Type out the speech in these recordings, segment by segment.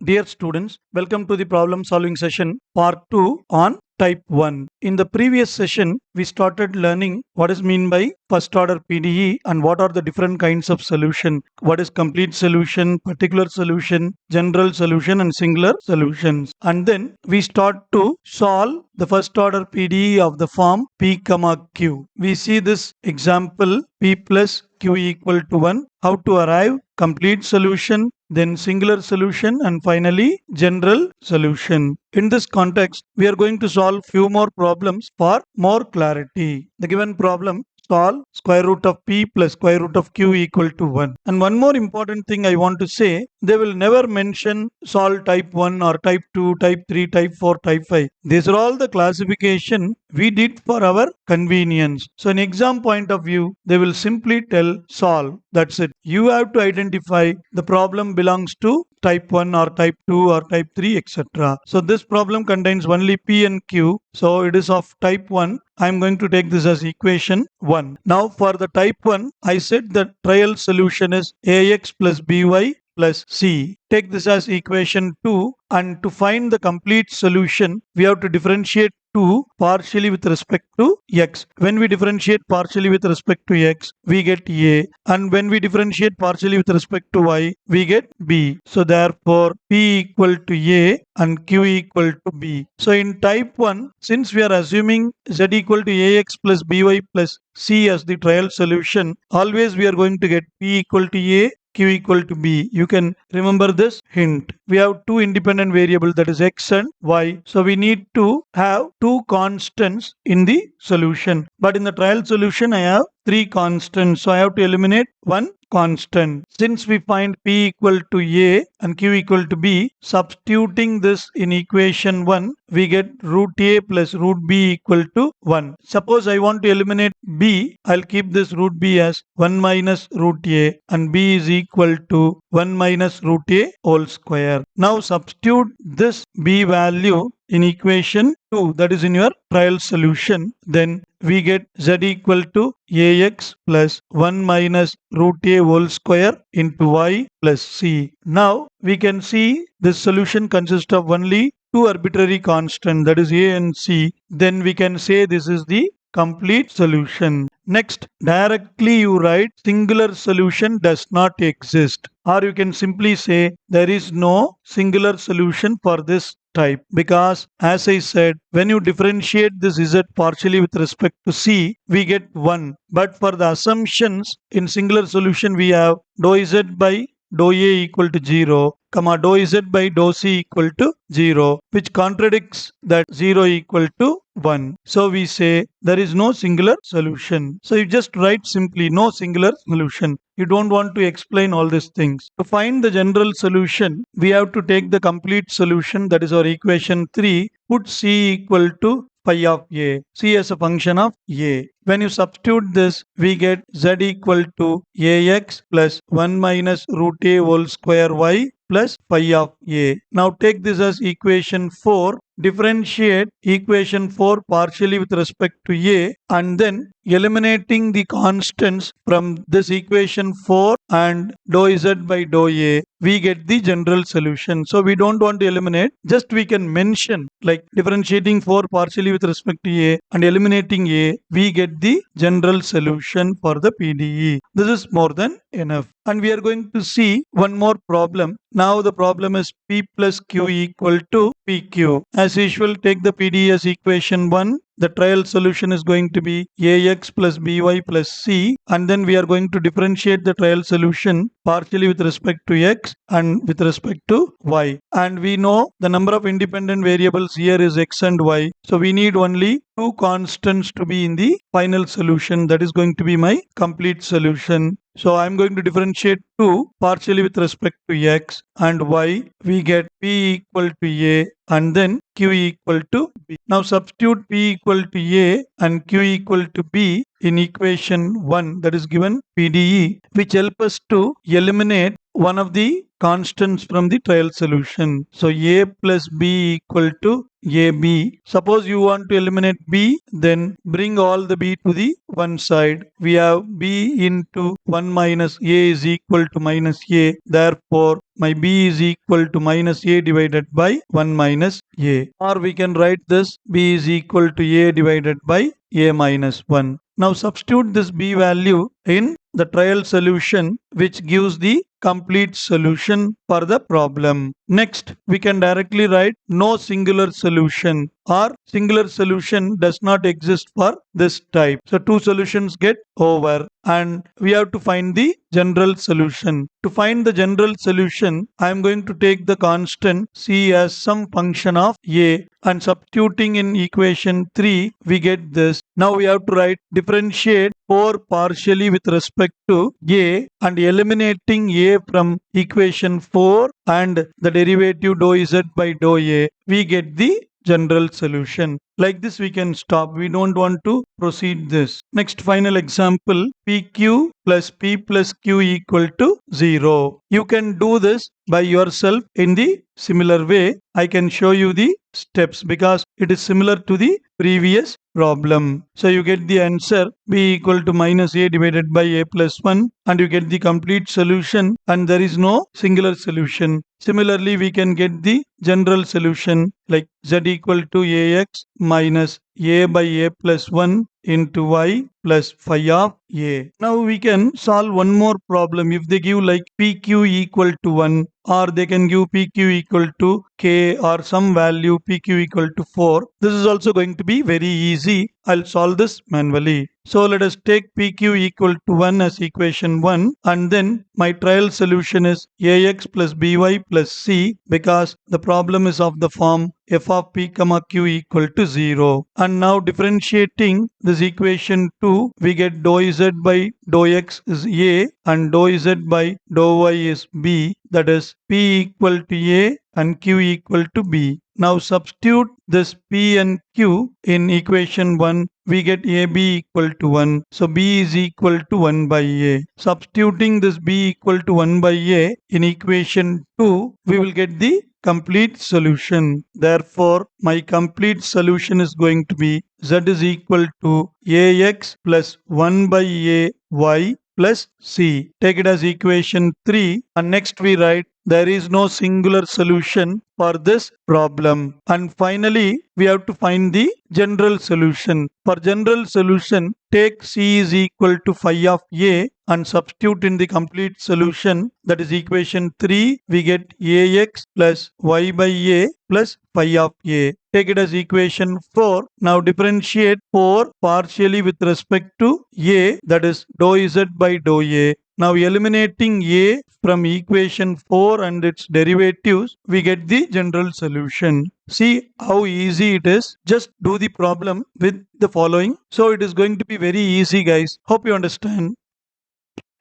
Dear students, welcome to the problem solving session part 2 on type 1. In the previous session, we started learning what is mean by first order PDE and what are the different kinds of solution. What is complete solution, particular solution, general solution and singular solutions. And then we start to solve the first order PDE of the form P comma Q. We see this example P plus Q equal to 1. How to arrive complete solution, then singular solution and finally general solution. In this context, we are going to solve few more problems for more clarity. The given problem, solve square root of P plus square root of Q equal to 1. And one more important thing I want to say, they will never mention solve type 1 or type 2, type 3, type 4, type 5. These are all the classification we did for our convenience. So in exam point of view, they will simply tell solve. That's it. You have to identify the problem belongs to type 1 or type 2 or type 3 etc. So this problem contains only P and Q. So it is of type 1. I am going to take this as equation 1. Now for the type 1, I said the trial solution is AX plus BY plus C. Take this as equation 2, and to find the complete solution, we have to differentiate 2 partially with respect to x. When we differentiate partially with respect to x, we get A, and when we differentiate partially with respect to y, we get B. So therefore, P equal to A and Q equal to B. So in type 1, since we are assuming Z equal to AX plus BY plus C as the trial solution, always we are going to get P equal to A, Q equal to B. You can remember this hint. We have two independent variables, that is x and y. So we need to have two constants in the solution. But in the trial solution, I have three constants. So I have to eliminate one constant. Since we find P equal to A and Q equal to B, substituting this in equation 1, we get root A plus root B equal to 1. Suppose I want to eliminate B, I'll keep this root B as 1 minus root A and B is equal to 1 minus root A whole square. Now substitute this B value in equation 2, that is in your trial solution. Then we get Z equal to AX plus 1 minus root A whole square into Y plus C. Now we can see this solution consists of only two arbitrary constants, that is A and C. Then we can say this is the complete solution. Next, directly you write singular solution does not exist, or you can simply say there is no singular solution for this type, because as I said, when you differentiate this Z partially with respect to C, we get 1. But for the assumptions in singular solution, we have dou Z by dou A equal to 0, comma dou Z by dou C equal to 0, which contradicts that 0 equal to 1. So we say there is no singular solution. So you just write simply no singular solution. You don't want to explain all these things. To find the general solution, we have to take the complete solution, that is our equation 3, put C equal to phi of A, C as a function of A. When you substitute this, we get Z equal to AX plus 1 minus root A whole square Y plus phi of A. Now take this as equation 4. Differentiate equation 4 partially with respect to A and then eliminating the constants from this equation 4 and dou Z by dou A, we get the general solution. So we don't want to eliminate, just we can mention like differentiating 4 partially with respect to A and eliminating A, we get the general solution for the PDE. This is more than enough. And we are going to see one more problem. Now the problem is P plus Q equal to PQ. As usual, take the PDE as equation 1. The trial solution is going to be AX plus BY plus C, and then we are going to differentiate the trial solution partially with respect to X and with respect to Y. And we know the number of independent variables here is X and Y. So we need only two constants to be in the final solution. That is going to be my complete solution. So I'm going to differentiate 2 partially with respect to X and Y. We get P equal to A and then Q equal to B. Now substitute P equal to A and Q equal to B in equation 1, that is given PDE, which help us to eliminate one of the constants from the trial solution. So a plus b equal to AB. Suppose you want to eliminate B, then bring all the B to the one side. We have B into 1 minus A is equal to minus A. Therefore, my B is equal to minus A divided by 1 minus A. Or we can write this B is equal to A divided by A minus 1. Now substitute this B value in the trial solution, which gives the complete solution for the problem. Next, we can directly write no singular solution, or singular solution does not exist for this type. So two solutions get over, and we have to find the general solution. To find the general solution, I am going to take the constant C as some function of A, and substituting in equation 3 we get this. Now we have to write differentiate 4 partially with respect to A and eliminating A from equation 4 and the derivative dou Z by dou A, we get the general solution. Like this we can stop. We don't want to proceed this. Next final example, PQ plus P plus Q equal to 0. You can do this by yourself in the similar way. I can show you the steps because it is similar to the previous problem. So you get the answer B equal to minus A divided by A plus 1, and you get the complete solution, and there is no singular solution. Similarly, we can get the general solution like Z equal to AX minus A by A plus 1 into Y plus phi of A. Now we can solve one more problem. If they give like PQ equal to 1, or they can give PQ equal to K or some value PQ equal to 4. This is also going to be very easy. I'll solve this manually. So let us take PQ equal to 1 as equation 1, and then my trial solution is AX plus BY plus C, because the problem is of the form f of p comma q equal to 0. And now differentiating this equation 2, we get dou z by dou x is A and dou z by dou y is B, that is p equal to A and q equal to B. Now substitute this P and Q in equation 1, we get AB equal to 1. So B is equal to 1 by A. Substituting this B equal to 1 by A in equation 2, we will get the complete solution. Therefore, my complete solution is going to be Z is equal to AX plus 1 by A Y plus C. Take it as equation 3, and next we write there is no singular solution for this problem. And finally, we have to find the general solution. For general solution, take C is equal to phi of A and substitute in the complete solution, that is equation 3, we get AX plus Y by A plus phi of A. Take it as equation 4. Now differentiate 4 partially with respect to A, that is dou Z by dou A. Now eliminating A from equation 4 and its derivatives, we get the general solution. See how easy it is. Just do the problem with the following. So it is going to be very easy, guys. Hope you understand.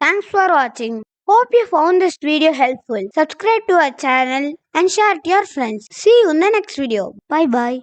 Thanks for watching. Hope you found this video helpful. Subscribe to our channel and share it to your friends. See you in the next video. Bye bye.